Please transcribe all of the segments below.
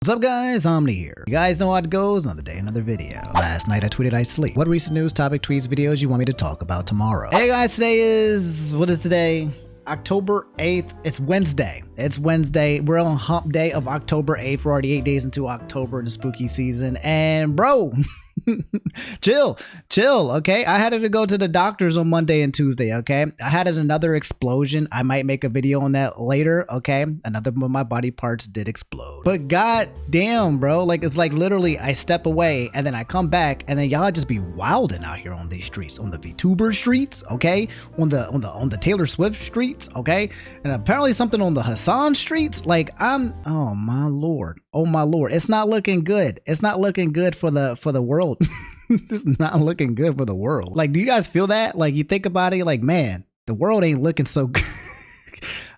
What's up guys, Omni here. You guys know how it goes. Another day, another video. Last night I tweeted I sleep. What recent news, topic, tweets, videos you want me to talk about tomorrow? Hey guys, today is, what is today? October 8th. It's Wednesday. It's Wednesday. We're on hump day of October 8th. We're already 8 days into October in the spooky season. And bro, chill, okay? I had to go to the doctors on Monday and Tuesday, okay? I had another explosion. I might make a video on that later, okay? Another one of my body parts did explode. But god damn, bro, like it's like literally I step away and then I come back and then y'all just be wilding out here on these streets, on the VTuber streets, okay? On the Taylor Swift streets, okay? And apparently something on the Hasan streets. Like oh my lord. Oh my lord. It's not looking good. It's not looking good for the world. It's not looking good for the world. Like, do you guys feel that? Like, you think about it, like, man, the world ain't looking so good.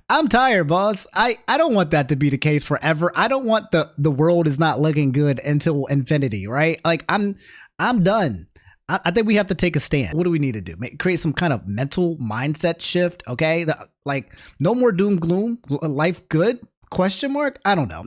I'm tired, boss. I don't want that to be the case forever. I don't want the world is not looking good until infinity, right? Like, I'm done. I think we have to take a stand. What do we need to do? Create some kind of mental mindset shift, okay? Like, no more doom gloom. Life good? Question mark? I don't know.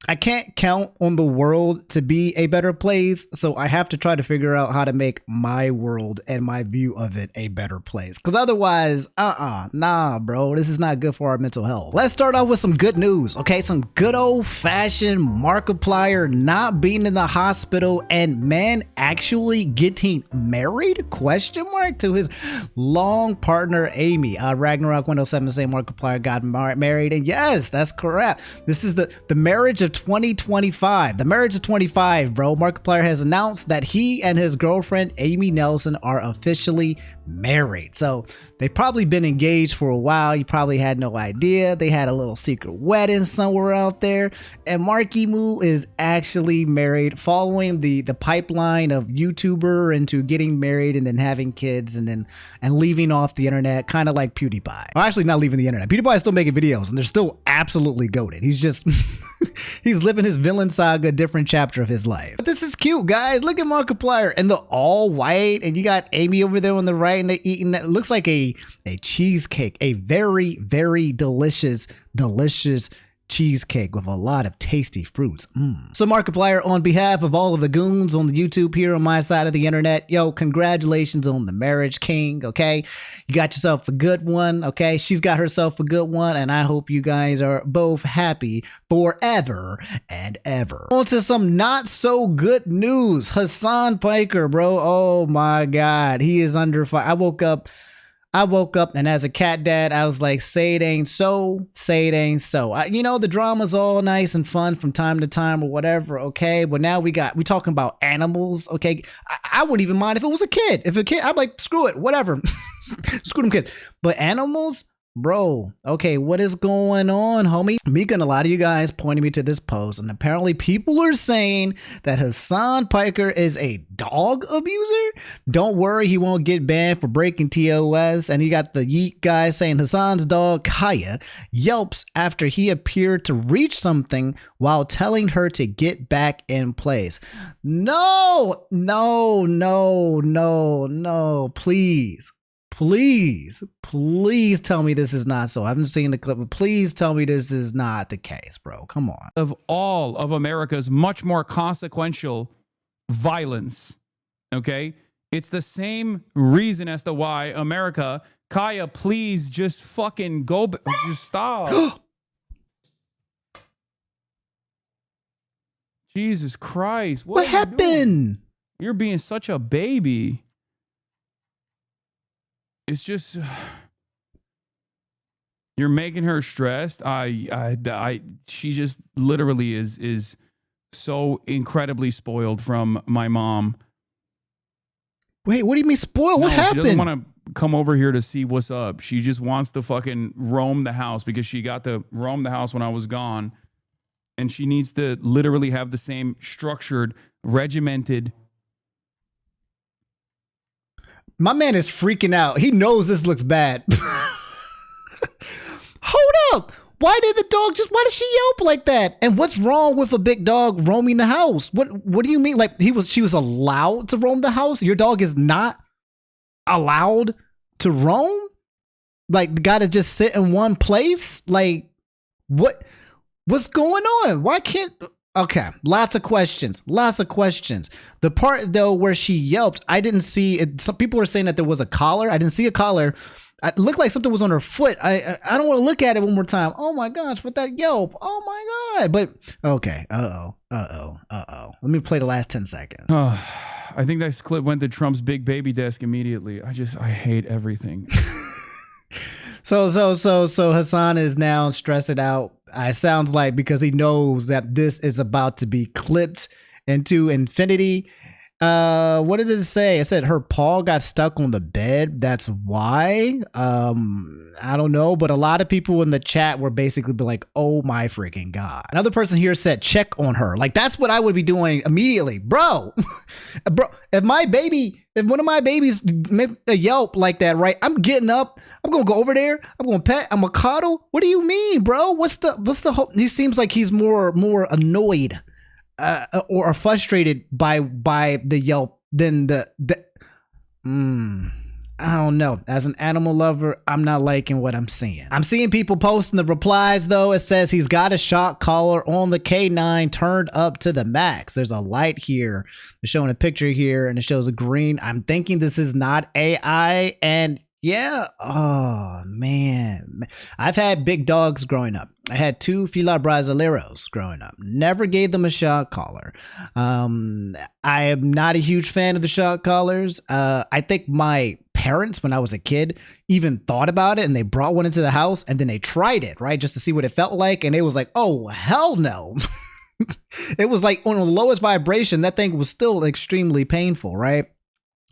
I can't count on the world to be a better place, so I have to try to figure out how to make my world and my view of it a better place. Because otherwise, nah, bro, this is not good for our mental health. Let's start off with some good news, okay? Some good old-fashioned Markiplier not being in the hospital and man actually getting married? Question mark to his long partner Amy. Ragnarok 107 saying Markiplier got married, and yes, that's correct. This is the marriage of 2025. The marriage of 25, bro. Markiplier has announced that he and his girlfriend Amy Nelson are officially married. So they've probably been engaged for a while. You probably had no idea. They had a little secret wedding somewhere out there. And Marky Moo is actually married, following the pipeline of YouTuber into getting married and then having kids and leaving off the internet, kind of like PewDiePie. Well, actually not leaving the internet. PewDiePie is still making videos and they're still absolutely goated. He's just he's living his villain saga, different chapter of his life. But this is cute, guys. Look at Markiplier and the all white, and you got Amy over there on the right, and they're eating that. It looks like a cheesecake, a very, very delicious cheesecake with a lot of tasty fruits. So Markiplier, on behalf of all of the goons on the YouTube here on my side of the internet, yo, congratulations on the marriage, king, okay? You got yourself a good one, okay? She's got herself a good one, and I hope you guys are both happy forever and ever. On to some not so good news. Hasan Piker, bro, oh my god, he is under fire. I woke up and as a cat dad, I was like, say it ain't so, say it ain't so. You know, the drama's all nice and fun from time to time or whatever, okay? But now we talking about animals, okay? I wouldn't even mind if it was a kid. If a kid, I'm like, screw it, whatever. Screw them kids. But animals? Bro, okay, what is going on, homie? Mika and a lot of you guys pointed me to this post, and apparently people are saying that Hasan Piker is a dog abuser. Don't worry, he won't get banned for breaking TOS. And you got the Yeet guy saying Hasan's dog, Kaya, yelps after he appeared to reach something while telling her to get back in place. No, please tell me this is not so. I haven't seen the clip, but please tell me this is not the case, bro. Come on. Of all of America's much more consequential violence, okay? It's the same reason as to why America, Kaya, please just fucking go, just stop. Jesus Christ. What happened? You're being such a baby. It's just, you're making her stressed. She just literally is so incredibly spoiled from my mom. Wait, what do you mean spoiled? What happened? She doesn't want to come over here to see what's up. She just wants to fucking roam the house because she got to roam the house when I was gone. And she needs to literally have the same structured, regimented. My man is freaking out. He knows this looks bad. Hold up. Why did she yelp like that? And what's wrong with a big dog roaming the house? What do you mean? Like she was allowed to roam the house? Your dog is not allowed to roam? Like, gotta just sit in one place? Like, what? What's going on? Why can't? Okay, lots of questions. Lots of questions. The part though where she yelped, I didn't see it. Some people are saying that there was a collar. I didn't see a collar. It looked like something was on her foot. I don't want to look at it one more time. Oh my gosh, with that yelp. Oh my god. But okay. Let me play the last 10 seconds. I think that clip went to Trump's big baby desk immediately. I hate everything. So Hasan is now stressing out. It sounds like because he knows that this is about to be clipped into infinity. What did it say? It said her paw got stuck on the bed. That's why. I don't know, but a lot of people in the chat were basically like, "Oh my freaking god!" Another person here said, "Check on her." Like that's what I would be doing immediately, bro. Bro, if one of my babies make a yelp like that, right? I'm getting up. I'm gonna go over there. I'm gonna pet. I'm gonna cuddle. What do you mean, bro? What's the? He seems like he's more annoyed. Or frustrated by the yelp than I don't know. As an animal lover, I'm not liking what I'm seeing. I'm seeing people posting the replies though. It says he's got a shock collar on the K9 turned up to the max. There's a light here. They're showing a picture here and it shows a green. I'm thinking this is not AI and yeah. Oh man. I've had big dogs growing up. I had 2 Fila Brasileiros growing up. Never gave them a shock collar. I am not a huge fan of the shock collars. I think my parents, when I was a kid, even thought about it and they brought one into the house and then they tried it, right? Just to see what it felt like. And it was like, oh, hell no. It was like on the lowest vibration. That thing was still extremely painful, right?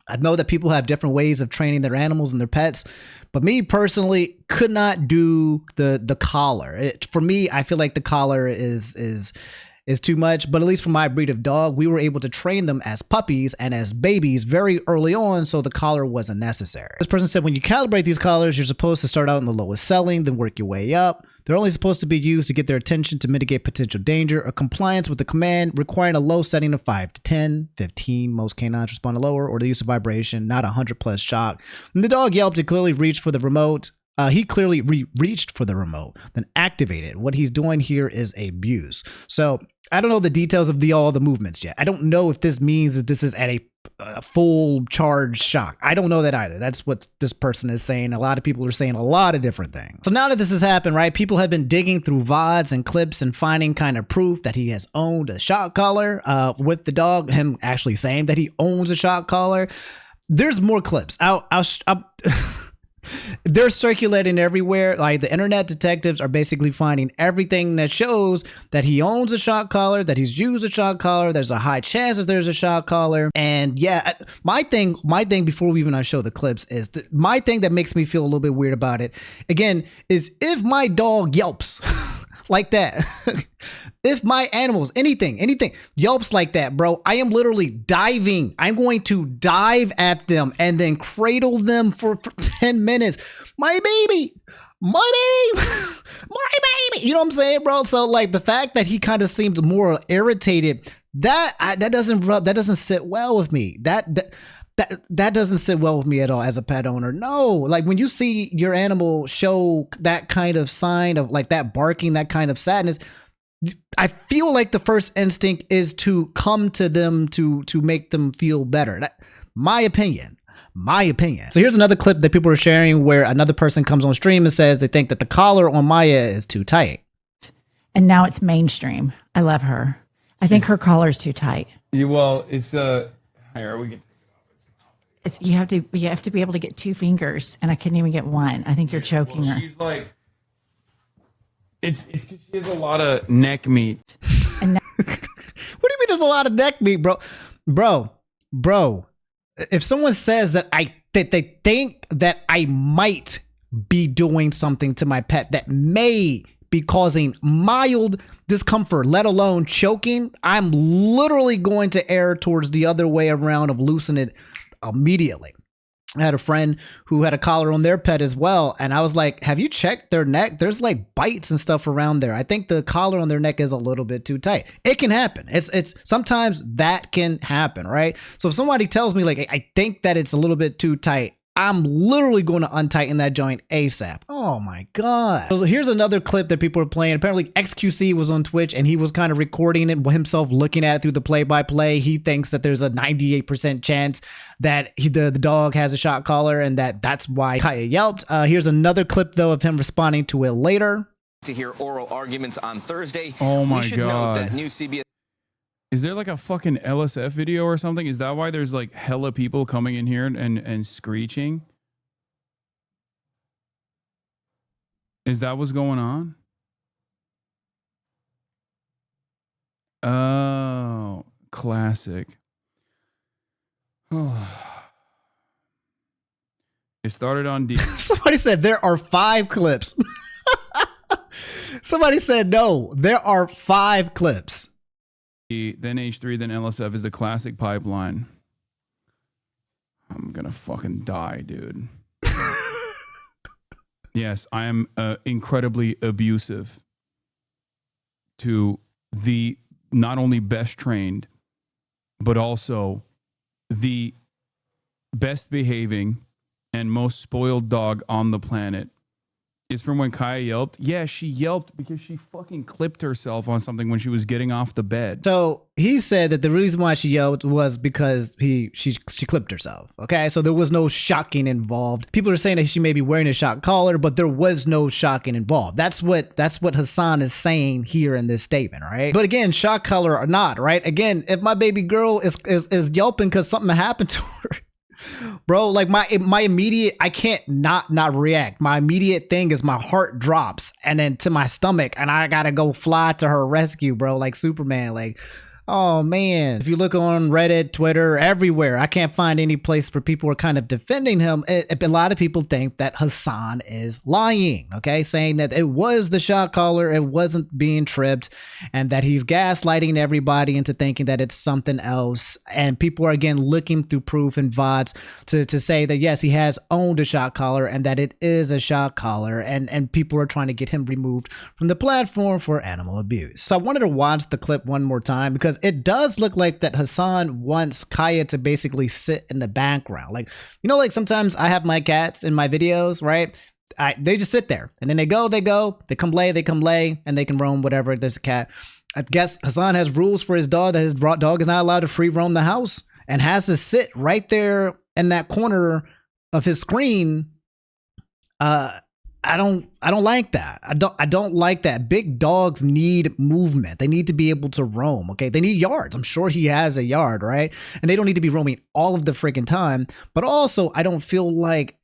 I know that people have different ways of training their animals and their pets, but me personally could not do the collar. For me, I feel like the collar is too much, but at least for my breed of dog, we were able to train them as puppies and as babies very early on, so the collar wasn't necessary. This person said when you calibrate these collars, you're supposed to start out in the lowest selling, then work your way up. They're only supposed to be used to get their attention to mitigate potential danger or compliance with the command, requiring a low setting of 5 to 10, 15. Most canines respond to lower or the use of vibration, not 100 plus shock. When the dog yelped, it clearly reached for the remote. He clearly reached for the remote, then activated. What he's doing here is abuse. So I don't know the details of all the movements yet. I don't know if this means that this is at a full charge shock. I don't know that either. That's what this person is saying. A lot of people are saying a lot of different things. So now that this has happened, right, people have been digging through VODs and clips and finding kind of proof that he has owned a shock collar with the dog, him actually saying that he owns a shock collar. There's more clips. They're circulating everywhere. Like the internet detectives are basically finding everything that shows that he owns a shock collar, that he's used a shock collar. There's a high chance that there's a shock collar. And yeah, my thing before we even show the clips is my thing that makes me feel a little bit weird about it again is if my dog yelps like that, if my animals, anything yelps like that, bro, I am literally diving. I'm going to dive at them and then cradle them for 10 minutes. My baby, my baby, my baby. You know what I'm saying, bro? So like the fact that he kind of seems more irritated, that doesn't sit well with me. That doesn't sit well with me at all as a pet owner. No, like when you see your animal show that kind of sign of like that barking, that kind of sadness, I feel like the first instinct is to come to them to make them feel better. My opinion. So here's another clip that people are sharing where another person comes on stream and says they think that the collar on Maya is too tight. And now it's mainstream. I love her. I think her collar is too tight. Well, it's here we can. You have to be able to get 2 fingers, and I couldn't even get one. I think you're choking her. She's like, it's because she has a lot of neck meat. And what do you mean there's a lot of neck meat, bro? If someone says that they think that I might be doing something to my pet that may be causing mild discomfort, let alone choking, I'm literally going to err towards the other way around of loosen it immediately. I had a friend who had a collar on their pet as well, and I was like, have you checked their neck? There's like bites and stuff around there. I think the collar on their neck is a little bit too tight. It can happen. It's sometimes that can happen, right? So if somebody tells me like I think that it's a little bit too tight, I'm literally going to untighten that joint ASAP. Oh my God. So here's another clip that people are playing. Apparently XQC was on Twitch and he was kind of recording it himself, looking at it through the play-by-play. He thinks that there's a 98% chance that the dog has a shot collar and that's why Kaya yelped. Here's another clip though of him responding to it later. To hear oral arguments on Thursday. Oh my we should God. Note that new CBS Is there like a fucking LSF video or something? Is that why there's like hella people coming in here and screeching? Is that what's going on? Oh, classic. It started on D. Somebody said there are 5 clips. Somebody said no, there are 5 clips. Then H3, then LSF is the classic pipeline. I'm gonna fucking die, dude. Yes, I am incredibly abusive to the not only best trained, but also the best behaving and most spoiled dog on the planet. Is from when Kaya yelped. Yeah, she yelped because she fucking clipped herself on something when she was getting off the bed. So he said that the reason why she yelled was because she clipped herself. Okay, so there was no shocking involved. People are saying that she may be wearing a shock collar, but there was no shocking involved. That's what Hasan is saying here in this statement, right? But again, shock collar or not, right? Again, if my baby girl is yelping because something happened to her. Bro, like my immediate, I can't not react. My immediate thing is my heart drops and then to my stomach and I gotta go fly to her rescue, bro, like Superman. Like, oh man. If you look on Reddit, Twitter, everywhere, I can't find any place where people are kind of defending him. A lot of people think that Hasan is lying, okay? Saying that it was the shot caller, it wasn't being tripped, and that he's gaslighting everybody into thinking that it's something else. And people are again looking through proof and VODs to say that yes, he has owned a shot caller and that it is a shot caller, and people are trying to get him removed from the platform for animal abuse. So I wanted to watch the clip one more time because it does look like that Hasan wants Kaya to basically sit in the background. Like, you know, like sometimes I have my cats in my videos, right? They just sit there and then they go, they come lay, and they can roam whatever. There's a cat. I guess Hasan has rules for his dog that his dog is not allowed to free roam the house and has to sit right there in that corner of his screen. I don't like that. I don't like that. Big dogs need movement. They need to be able to roam. Okay. They need yards. I'm sure he has a yard, right? And they don't need to be roaming all of the freaking time. But also, I don't feel like,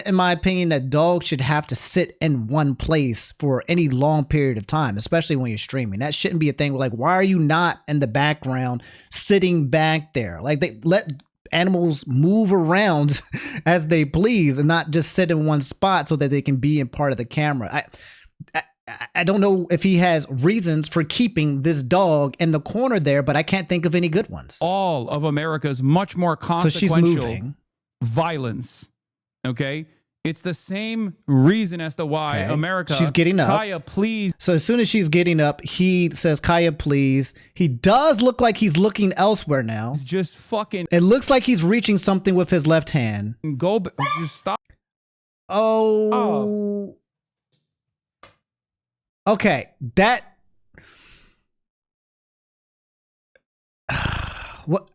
in my opinion, that dogs should have to sit in one place for any long period of time, especially when you're streaming. That shouldn't be a thing. Like, why are you not in the background sitting back there? Like, they let animals move around as they please and not just sit in one spot so that they can be in part of the camera. I don't know if he has reasons for keeping this dog in the corner there, but I can't think of any good ones. All of America's much more consequential violence. Okay. It's the same reason as to why America. She's getting up. Kaya, please. So as soon as she's getting up, he says, Kaya, please. He does look like he's looking elsewhere now. It's just fucking. It looks like he's reaching something with his left hand. Go. Just stop. Oh. Okay. That. What?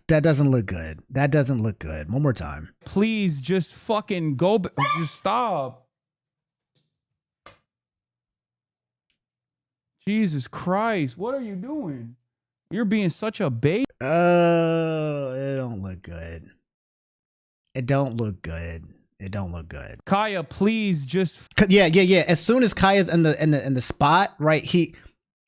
That doesn't look good. That doesn't look good. One more time. Please just fucking go. Just stop. Jesus Christ. What are you doing? You're being such a baby. It don't look good. It don't look good. It don't look good. Kaya, please just. Yeah. As soon as Kaya's in the spot, right?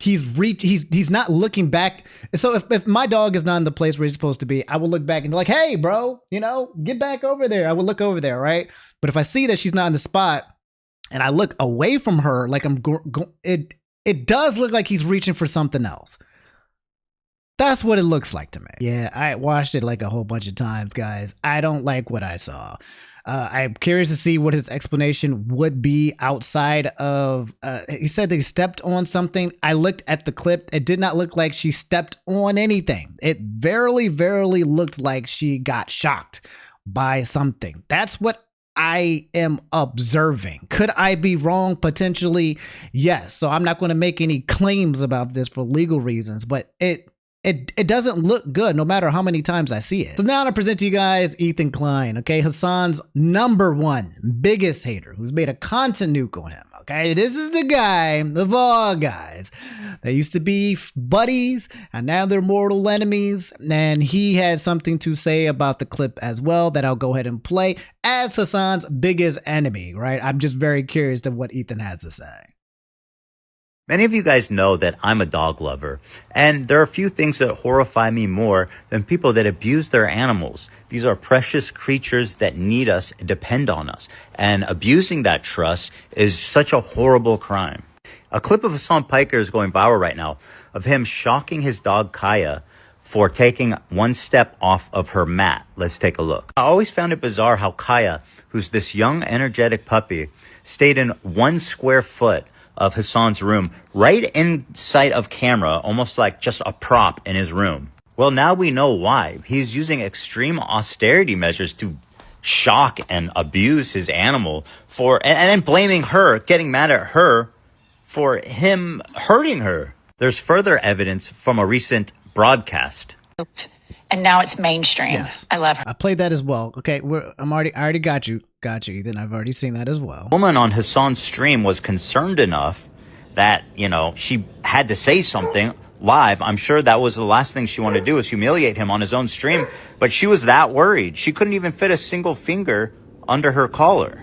He's not looking back. So if my dog is not in the place where he's supposed to be, I will look back and be like, hey, bro, you know, get back over there. I will look over there, right? But if I see that she's not in the spot and I look away from her, like it does look like he's reaching for something else. That's what it looks like to me. Yeah, I watched it like a whole bunch of times, guys. I don't like what I saw. I'm curious to see what his explanation would be outside of, he said they stepped on something. I looked at the clip. It did not look like she stepped on anything. It verily looked like she got shocked by something. That's what I am observing. Could I be wrong? Potentially, yes. So I'm not going to make any claims about this for legal reasons, but it doesn't look good no matter how many times I see it. So now I present to you guys Ethan Klein, okay? Hasan's #1 biggest hater who's made a content nuke on him, okay? This is the guy of all guys. They used to be buddies and now they're mortal enemies. And he had something to say about the clip as well that I'll go ahead and play as Hasan's biggest enemy, right? I'm just very curious to what Ethan has to say. Many of you guys know that I'm a dog lover, and there are a few things that horrify me more than people that abuse their animals. These are precious creatures that need us and depend on us, and abusing that trust is such a horrible crime. A clip of Hasan Piker is going viral right now of him shocking his dog Kaya for taking one step off of her mat. Let's take a look. I always found it bizarre how Kaya, who's this young, energetic puppy, stayed in 1 square foot of Hasan's room, right in sight of camera, almost like just a prop in his room. Well, now we know why. He's using extreme austerity measures to shock and abuse his animal and then blaming her, getting mad at her for him hurting her. There's further evidence from a recent broadcast. And now it's mainstream. Yes. I love her. I played that as well. Okay, I already got you, Ethan. I've already seen that as well. A woman on Hasan's stream was concerned enough that, she had to say something live. I'm sure that was the last thing she wanted to do was humiliate him on his own stream, but she was that worried. She couldn't even fit a single finger under her collar.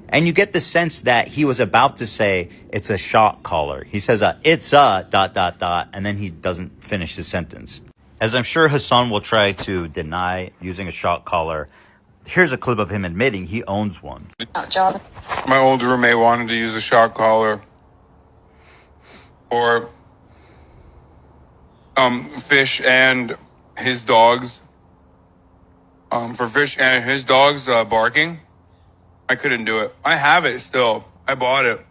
And you get the sense that he was about to say, it's a shock collar. He says, it's a ... and then he doesn't finish the sentence. As I'm sure Hasan will try to deny using a shock collar, here's a clip of him admitting he owns one. My old roommate wanted to use a shock collar for Fish and his dogs. For Fish and his dogs barking. I couldn't do it. I have it still. I bought it.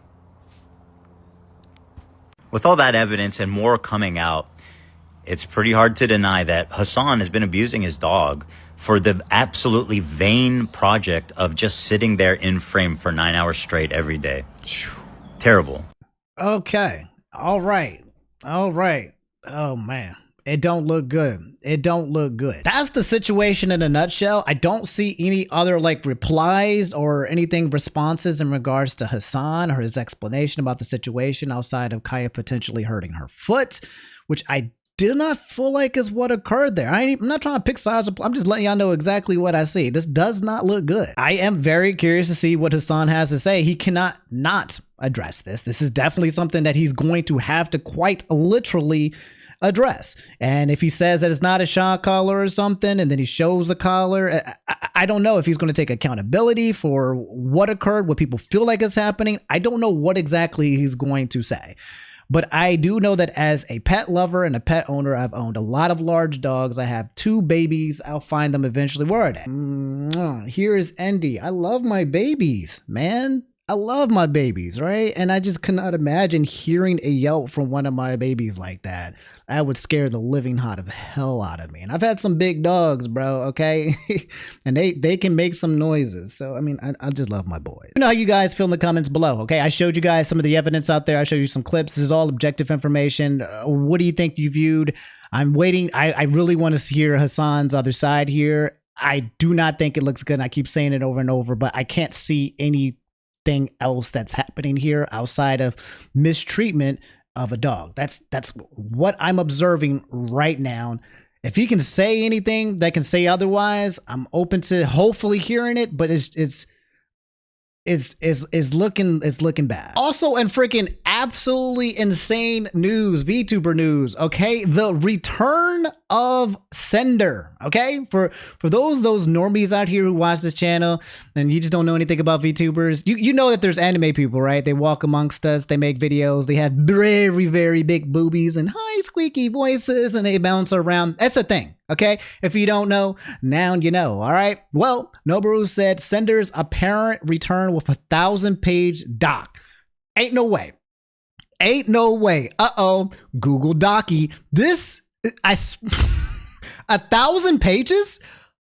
With all that evidence and more coming out, it's pretty hard to deny that Hasan has been abusing his dog for the absolutely vain project of just sitting there in frame for 9 hours straight every day. Terrible. Okay. All right. Oh, man. It don't look good. That's the situation in a nutshell. I don't see any other replies or anything responses in regards to Hasan or his explanation about the situation outside of Kaya potentially hurting her foot, which I do not feel like is what occurred there. I'm not trying to pick sides. I'm just letting y'all know exactly what I see. This does not look good. I am very curious to see what Hasan has to say. He cannot not address this. This is definitely something that he's going to have to quite literally address. And if he says that it's not a shock collar or something, and then he shows the collar, I don't know if he's going to take accountability for what occurred, what people feel like is happening. I don't know what exactly he's going to say. But I do know that as a pet lover and a pet owner, I've owned a lot of large dogs. I have 2 babies. I'll find them eventually. Where are they? Here is Andy. I love my babies, man. I love my babies, right? And I just cannot imagine hearing a yelp from one of my babies like that. That would scare the living hot of hell out of me. And I've had some big dogs, bro, okay? And they can make some noises. So, I mean, I just love my boys. You know how you guys feel in the comments below, okay? I showed you guys some of the evidence out there. I showed you some clips. This is all objective information. What do you think you viewed? I'm waiting. I really want to hear Hasan's other side here. I do not think it looks good. I keep saying it over and over, but I can't see anything else that's happening here outside of mistreatment of a dog. That's what I'm observing right now. If he can say anything that can say otherwise, I'm open to hopefully hearing it, but it's looking bad. Also, in freaking absolutely insane news, VTuber news, okay? The return of Sinder, okay? For those normies out here who watch this channel and you just don't know anything about VTubers, you know that there's anime people, right? They walk amongst us, they make videos, they have very, very big boobies and high squeaky voices and they bounce around. That's a thing. Okay, if you don't know, now you know, all right? Well, Noboru said Sinder's apparent return with a 1,000-page doc. Ain't no way. Uh-oh, Google Docky. This, 1,000 pages?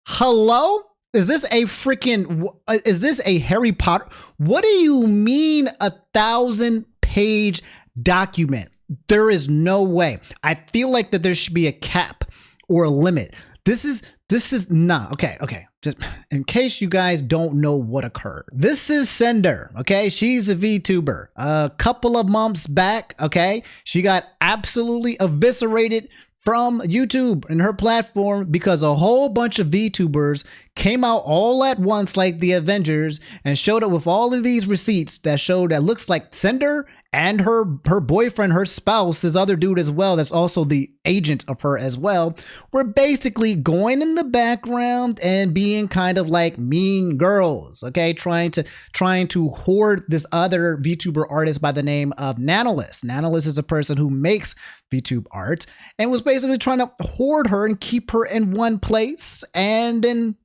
Hello? Is this a freaking, is this a Harry Potter? What do you mean 1,000-page document? There is no way. I feel like that there should be a cap or a limit. This is not, okay. Just in case you guys don't know what occurred. This is Cinder, okay? She's a VTuber. A couple of months back, okay? She got absolutely eviscerated from YouTube and her platform because a whole bunch of VTubers came out all at once like the Avengers and showed up with all of these receipts that showed that looks like Cinder and her boyfriend, her spouse, this other dude as well, that's also the agent of her as well, were basically going in the background and being kind of like mean girls, okay? Trying to hoard this other VTuber artist by the name of Nanolis. Nanolis is a person who makes VTube art and was basically trying to hoard her and keep her in one place. And then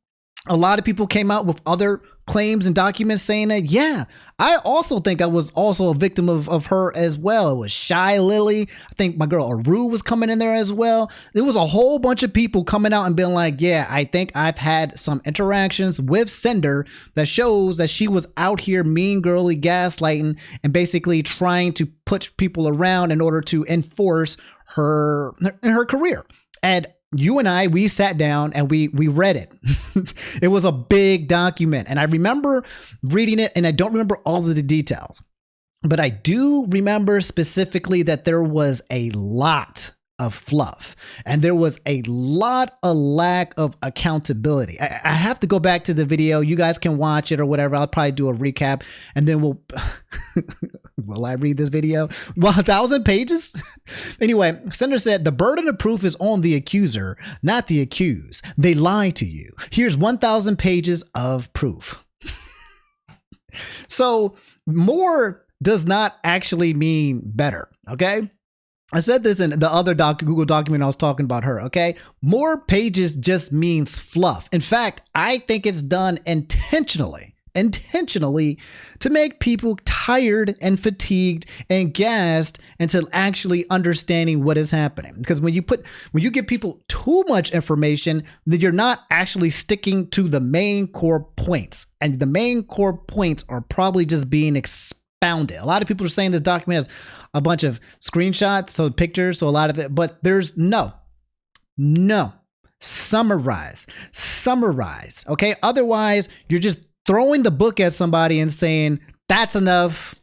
a lot of people came out with other claims and documents saying that, yeah, I also think I was also a victim of her as well. It was Shy Lily. I think my girl Aruuu was coming in there as well. There was a whole bunch of people coming out and being like, yeah, I think I've had some interactions with Cinder that shows that she was out here mean girly gaslighting and basically trying to push people around in order to enforce her career. And you and I, we sat down and we read it. It was a big document. And I remember reading it and I don't remember all of the details, but I do remember specifically that there was a lot of fluff and there was a lack of accountability. I have to go back to the video. You guys can watch it or whatever. I'll probably do a recap and then we'll will I read this video? 1,000 pages? Anyway, Cinder said the burden of proof is on the accuser, not the accused. They lie to you. Here's 1,000 pages of proof. So more does not actually mean better, okay? I said this in the other Google document I was talking about her, okay? More pages just means fluff. In fact, I think it's done intentionally to make people tired and fatigued and gassed into actually understanding what is happening. Because when you give people too much information, then you're not actually sticking to the main core points. And the main core points are probably just being expounded. A lot of people are saying this document has a bunch of screenshots, so pictures, so a lot of it, but there's no. Summarize, okay? Otherwise, you're just throwing the book at somebody and saying, that's enough,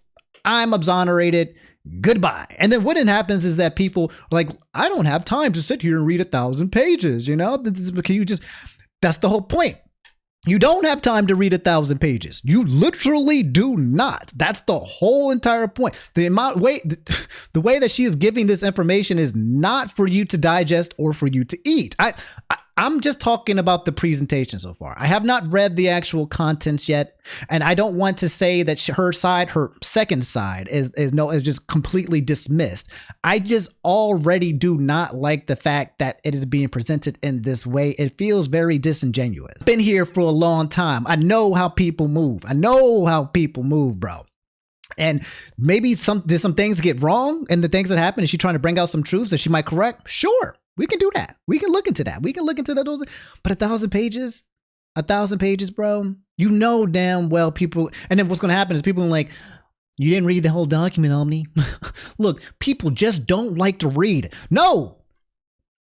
I'm exonerated, goodbye. And then what happens is that people are like, I don't have time to sit here and read 1,000 pages, you know? That's the whole point. You don't have time to read 1,000 pages. You literally do not. That's the whole entire point. The way that she is giving this information is not for you to digest or for you to eat. I'm just talking about the presentation so far. I have not read the actual contents yet, and I don't want to say that her second side is just completely dismissed. I just already do not like the fact that it is being presented in this way. It feels very disingenuous. Been here for a long time. I know how people move. Bro. And maybe did some things get wrong and the things that happened, is she trying to bring out some truths that she might correct? Sure. We can do that. We can look into that. Those. But 1,000 pages, bro, you know damn well people. And then what's going to happen is people are like, you didn't read the whole document, Omni. Look, people just don't like to read. No,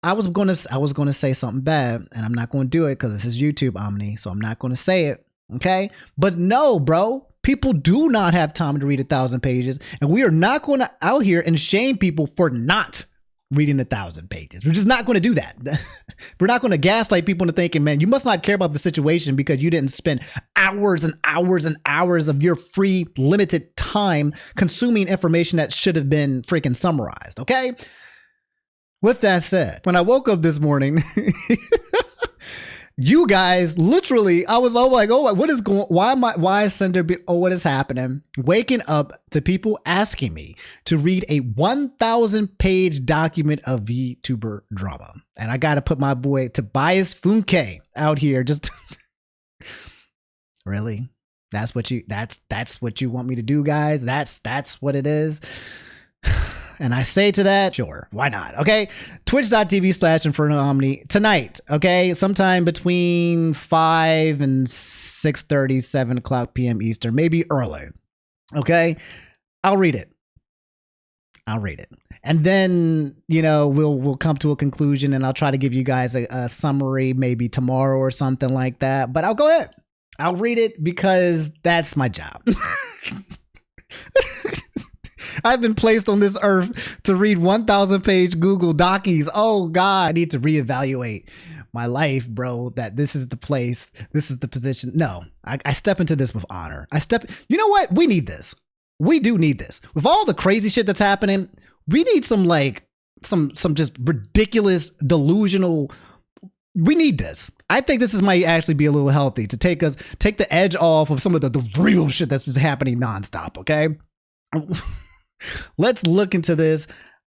I was going to say something bad and I'm not going to do it because this is YouTube, Omni. So I'm not going to say it. Okay. But no, bro, people do not have time to read 1,000 pages. And we are not going to out here and shame people for not reading 1,000 pages. We're just not going to do that. We're not going to gaslight people into thinking, man, you must not care about the situation because you didn't spend hours and hours and hours of your free limited time consuming information that should have been freaking summarized. Okay. With that said, when I woke up this morning, you guys literally, I was all like, oh, what is going, why is Cinder, what is happening? Waking up to people asking me to read a 1,000 page document of VTuber drama. And I got to put my boy Tobias Funke out here. Just really? That's what you want me to do, guys? That's what it is. And I say to that, sure, why not? Okay. Twitch.tv/Inferno Omni tonight. Okay. Sometime between 5 and 6:30, 7 o'clock p.m. Eastern, maybe early. Okay. I'll read it. And then, you know, we'll come to a conclusion and I'll try to give you guys a summary maybe tomorrow or something like that. But I'll go ahead. I'll read it because that's my job. I've been placed on this earth to read 1,000-page Google Docies. Oh God, I need to reevaluate my life, bro. That this is the place, this is the position. No, I step into this with honor. You know what? We need this. We do need this. With all the crazy shit that's happening, we need some just ridiculous, delusional. We need this. I think this might actually be a little healthy to take the edge off of some of the real shit that's just happening nonstop. Okay. Let's look into this.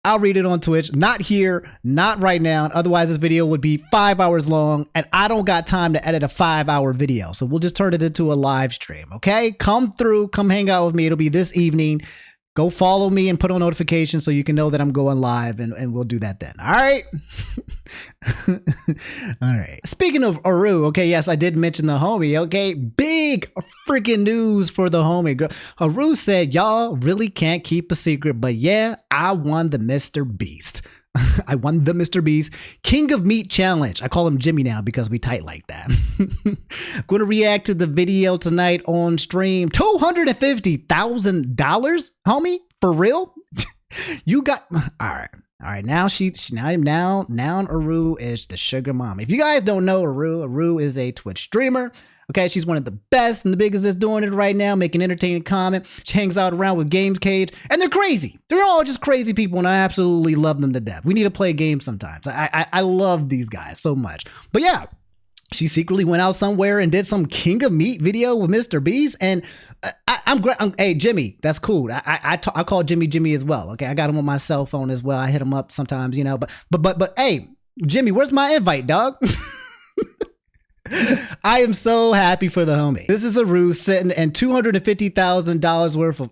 I'll read it on Twitch, not here, not right now. Otherwise, this video would be 5 hours long, and I don't got time to edit a 5-hour video. So we'll just turn it into a live stream, okay? Come through, come hang out with me. It'll be this evening. Go follow me and put on notifications so you can know that I'm going live, and we'll do that then. All right? All right. Speaking of aruuu, okay, yes, I did mention the homie, okay? Big freaking news for the homie. Aruuu said, y'all really can't keep a secret, but yeah, I won the Mr. Beast. I won the Mr. Beast King of Meat Challenge. I call him Jimmy now because we tight like that. Going to react to the video tonight on stream. $250,000, homie? For real? You got... All right. Now aruuu is the sugar mom. If you guys don't know aruuu is a Twitch streamer. Okay, she's one of the best and the biggest that's doing it right now, making entertaining comment. She hangs out around with Games Cage, and they're crazy. They're all just crazy people, and I absolutely love them to death. We need to play games sometimes. I love these guys so much. But yeah, she secretly went out somewhere and did some King of Meat video with Mr. Beast, and I'm great. Hey, Jimmy, that's cool. I call Jimmy as well. Okay, I got him on my cell phone as well. I hit him up sometimes, you know. But hey, Jimmy, where's my invite, dog? I am so happy for the homie. This is aruuu sitting and $250,000 worth of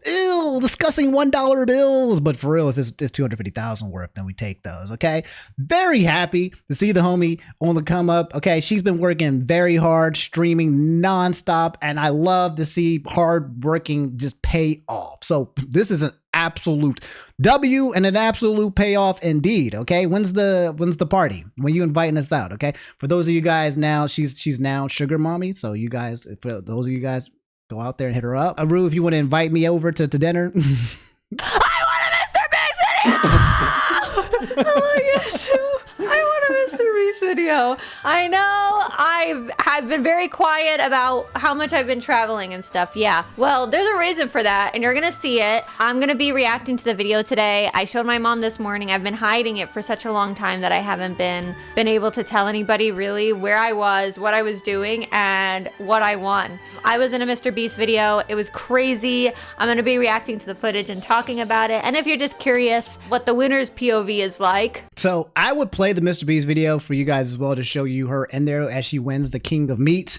discussing $1 bills. But for real, if it's $250,000 worth, then we take those. Okay. Very happy to see the homie on the come up. Okay. She's been working very hard, streaming nonstop. And I love to see hard working just pay off. So this is an absolute W and an absolute payoff indeed. Okay, when's the party? When you inviting us out? Okay, for those of you guys now, she's now sugar mommy. So you guys, for those of you guys, go out there and hit her up. Aruuu, if you want to invite me over to dinner. I want a Mr. Beast video. I want a Mr. Beast video. I know I've been very quiet about how much I've been traveling and stuff. Yeah, well, there's a reason for that, and you're gonna see it. I'm gonna be reacting to the video today. I showed my mom this morning. I've been hiding it for such a long time that I haven't been able to tell anybody really where I was, what I was doing, and what I won. I was in a Mr. Beast video. It was crazy. I'm gonna be reacting to the footage and talking about it. And if you're just curious what the winner's POV is like. So I would play the Mr. Beast video for you guys as well to show you her in there as she wins the King of Meat.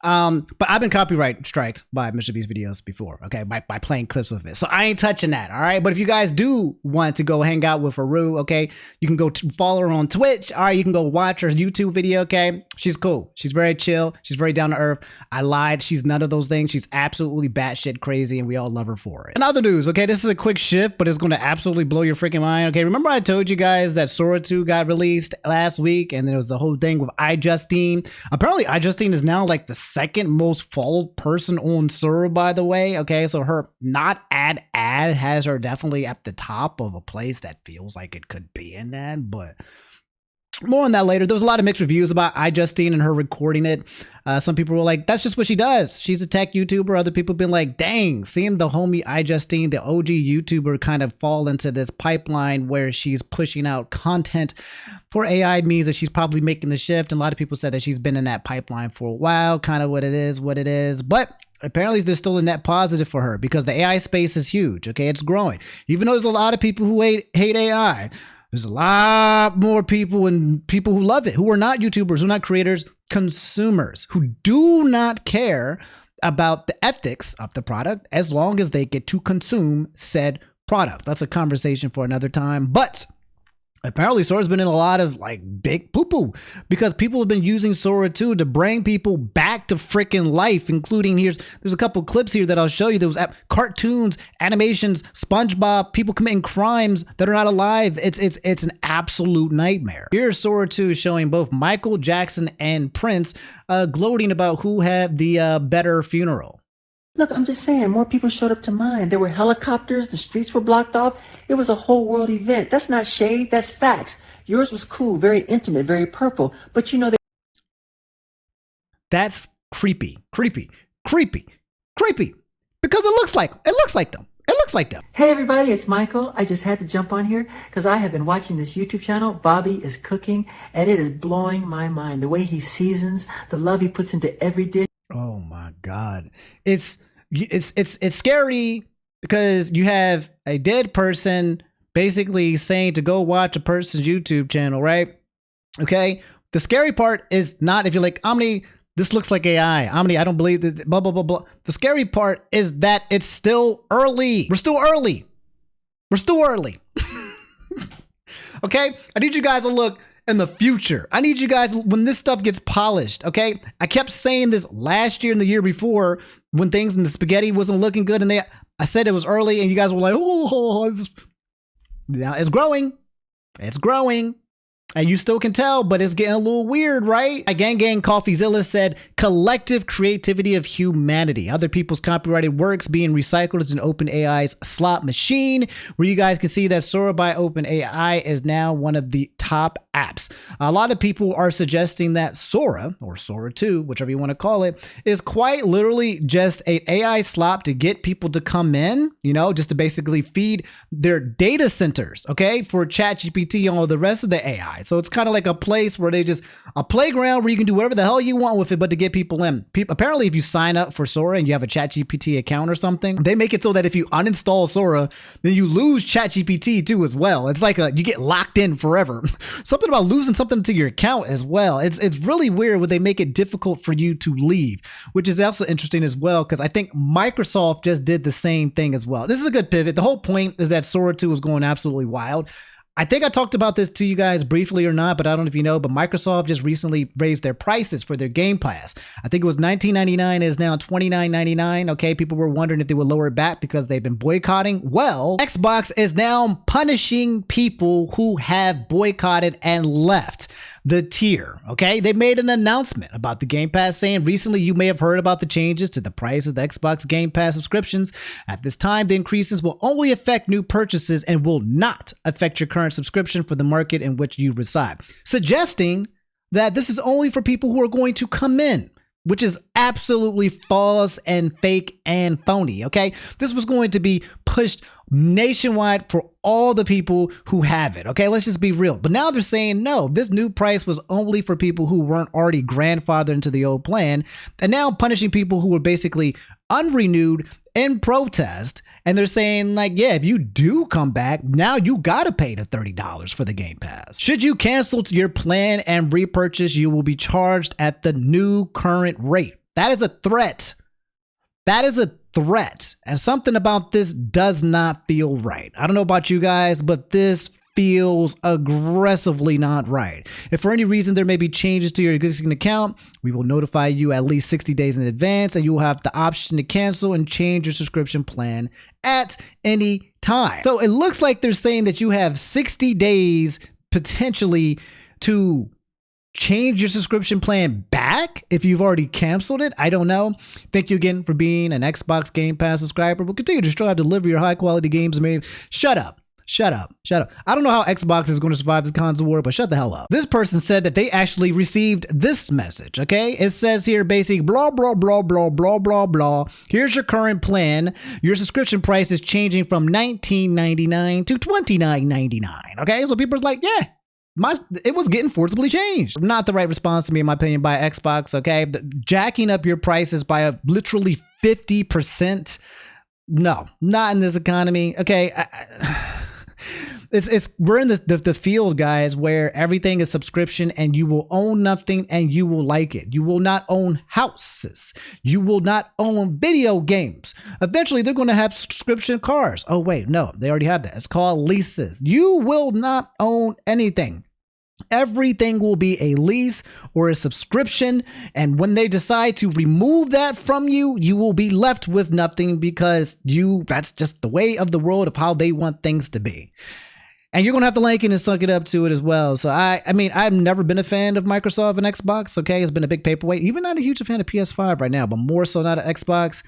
But I've been copyright striked by Mr. Beast videos before, okay, by playing clips of it. So I ain't touching that, all right? But if you guys do want to go hang out with aruuu, okay, you can go follow her on Twitch, all right? You can go watch her YouTube video, okay? She's cool. She's very chill. She's very down to earth. I lied. She's none of those things. She's absolutely batshit crazy, and we all love her for it. In other news, okay, this is a quick shift, but it's going to absolutely blow your freaking mind, okay? Remember I told you guys that Sora 2 got released last week, and there was the whole thing with iJustine. Apparently, iJustine is now like the second most followed person on Sora, by the way. Okay, so her not ad has her definitely at the top of a place that feels like it could be in that, but more on that later. There was a lot of mixed reviews about iJustine and her recording it. Some people were like, that's just what she does. She's a tech YouTuber. Other people have been like, dang, seeing the homie iJustine, the OG YouTuber, kind of fall into this pipeline where she's pushing out content for AI means that she's probably making the shift. And a lot of people said that she's been in that pipeline for a while, kind of what it is. But apparently there's still a net positive for her because the AI space is huge. Okay, it's growing. Even though there's a lot of people who hate AI, there's a lot more people and people who love it, who are not YouTubers, who are not creators, consumers, who do not care about the ethics of the product as long as they get to consume said product. That's a conversation for another time. But apparently Sora's been in a lot of like big poo-poo because people have been using Sora 2 to bring people back to freaking life, including there's a couple clips here that I'll show you. There was cartoons, animations, SpongeBob, people committing crimes that are not alive. It's an absolute nightmare. Here's Sora 2 showing both Michael Jackson and Prince gloating about who had the better funeral. Look, I'm just saying, more people showed up to mine. There were helicopters, the streets were blocked off. It was a whole world event. That's not shade, that's facts. Yours was cool, very intimate, very purple. But you know, that's creepy. Because it looks like them. It looks like them. Hey everybody, it's Michael. I just had to jump on here because I have been watching this YouTube channel. Bobby is cooking, and it is blowing my mind. The way he seasons, the love he puts into every dish. Oh my God. It's scary because you have a dead person basically saying to go watch a person's YouTube channel, right? Okay. The scary part is not if you're like, Omni, this looks like AI. Omni, I don't believe that, blah, blah, blah, blah. The scary part is that it's still early. We're still early. Okay. I need you guys to look in the future. I need you guys, when this stuff gets polished, okay? I kept saying this last year and the year before when things in the spaghetti wasn't looking good, and I said it was early, and you guys were like, now it's growing. It's growing. And you still can tell, but it's getting a little weird, right? Gang Coffeezilla said, collective creativity of humanity. Other people's copyrighted works being recycled as an OpenAI's slot machine, where you guys can see that Sora by OpenAI is now one of the top apps. A lot of people are suggesting that Sora, or Sora 2, whichever you want to call it, is quite literally just an AI slop to get people to come in, just to basically feed their data centers, okay, for ChatGPT and all the rest of the AI. So it's kind of like a place where a playground where you can do whatever the hell you want with it, but to get people in. Apparently, if you sign up for Sora and you have a ChatGPT account or something, they make it so that if you uninstall Sora, then you lose ChatGPT too as well. It's like you get locked in forever. Something about losing something to your account as well. It's really weird when they make it difficult for you to leave, which is also interesting as well, because I think Microsoft just did the same thing as well. This is a good pivot. The whole point is that Sora 2 is going absolutely wild. I think I talked about this to you guys briefly or not, but I don't know if you know, but Microsoft just recently raised their prices for their Game Pass. I think it was $19.99, is now $29.99. Okay, people were wondering if they would lower it back because they've been boycotting. Well, Xbox is now punishing people who have boycotted and left the tier. Okay, they made an announcement about the Game Pass saying recently you may have heard about the changes to the price of the Xbox Game Pass subscriptions. At this time, the increases will only affect new purchases and will not affect your current subscription for the market in which you reside, suggesting that this is only for people who are going to come in, which is absolutely false and fake and phony. Okay, this was going to be pushed nationwide for all the people who have it. Okay, let's just be real. But now they're saying no, this new price was only for people who weren't already grandfathered into the old plan, and now punishing people who were basically unrenewed in protest. And they're saying like, yeah, if you do come back, now you gotta pay the $30 for the Game Pass. Should you cancel your plan and repurchase, you will be charged at the new current rate. That is a threat. That is a threat. And something about this does not feel right. I don't know about you guys, but this feels aggressively not right. If for any reason there may be changes to your existing account, we will notify you at least 60 days in advance, and you will have the option to cancel and change your subscription plan at any time. So it looks like they're saying that you have 60 days potentially to change your subscription plan back if you've already canceled it. I don't know. Thank you again for being an Xbox Game Pass subscriber. We'll continue to strive to deliver your high quality games. Shut up. I don't know how Xbox is going to survive this console war, but shut the hell up. This person said that they actually received this message, okay? It says here, basic blah, blah, blah, blah, blah, blah, blah. Here's your current plan. Your subscription price is changing from $19.99 to $29.99, okay? So people's like, yeah, it was getting forcibly changed. Not the right response to me, in my opinion, by Xbox, okay? Jacking up your prices by literally 50%. No, not in this economy, okay? we're in the field, guys, where everything is subscription and you will own nothing and you will like it. You will not own houses. You will not own video games. Eventually, they're going to have subscription cars. Oh, wait, no, they already have that. It's called leases. You will not own anything. Everything will be a lease or a subscription. And when they decide to remove that from you, you will be left with nothing because that's just the way of the world of how they want things to be. And you're going to have to like it and suck it up to it as well. So I mean, I've never been a fan of Microsoft and Xbox. Okay. It's been a big paperweight. Even not a huge fan of PS5 right now, but more so not an Xbox.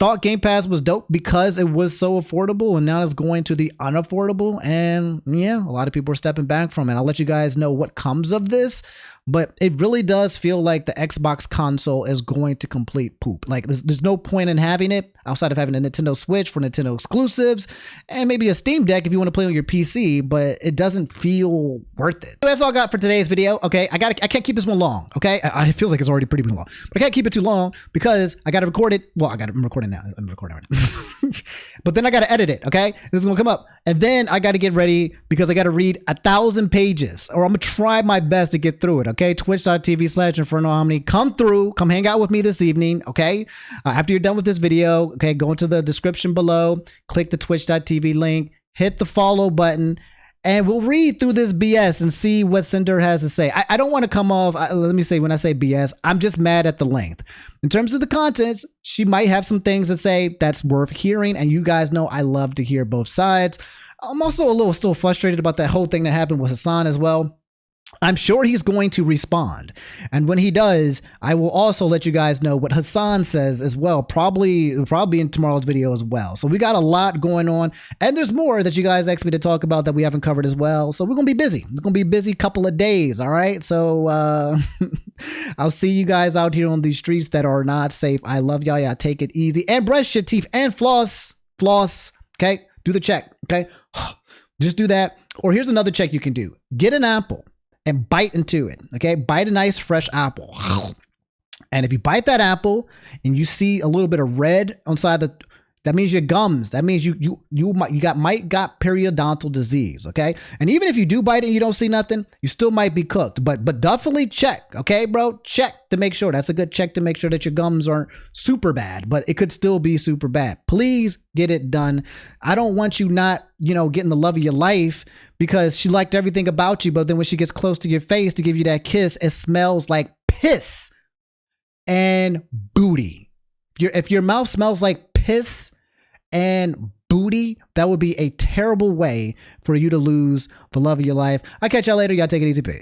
Thought Game Pass was dope because it was so affordable, and now it's going to the unaffordable. And yeah, a lot of people are stepping back from it. I'll let you guys know what comes of this, but it really does feel like the Xbox console is going to complete poop. Like there's no point in having it outside of having a Nintendo Switch for Nintendo exclusives and maybe a Steam Deck if you want to play on your PC, but it doesn't feel worth it. That's all I got for today's video. Okay, I can't keep this one long. Okay, it feels like it's already pretty long, but I can't keep it too long because I got to record it. Well, I'm recording now. I'm recording right now. But then I got to edit it. Okay, this is gonna come up, and then I got to get ready because I got to read 1,000 pages, or I'm gonna try my best to get through it. Okay, twitch.tv/Inferno Omni. Come hang out with me this evening. Okay, after you're done with this video, okay, go into the description below, click the twitch.tv link, hit the follow button, and we'll read through this BS and see what Sinder has to say. I don't want to come off, let me say, when I say BS, I'm just mad at the length. In terms of the contents, she might have some things to say that's worth hearing, and you guys know I love to hear both sides. I'm also a little still frustrated about that whole thing that happened with Hasan as well. I'm sure he's going to respond. And when he does, I will also let you guys know what Hasan says as well, probably in tomorrow's video as well. So we got a lot going on, and there's more that you guys asked me to talk about that we haven't covered as well. So we're going to be busy. We're going to be busy couple of days. All right. So I'll see you guys out here on these streets that are not safe. I love y'all. Y'all take it easy and brush your teeth and floss. Okay. Do the check. Okay. Just do that. Or here's another check you can do. Get an apple and bite into it. Okay, bite a nice fresh apple. And if you bite that apple and you see a little bit of red inside that means your gums. That means you might got periodontal disease. Okay, and even if you do bite it and you don't see nothing, you still might be cooked. But definitely check. Okay, bro, check to make sure. That's a good check to make sure that your gums aren't super bad, but it could still be super bad. Please get it done. I don't want you not, getting the love of your life because she liked everything about you, but then when she gets close to your face to give you that kiss, it smells like piss and booty. If your mouth smells like piss and booty, that would be a terrible way for you to lose the love of your life. I'll catch y'all later. Y'all take it easy. Peace.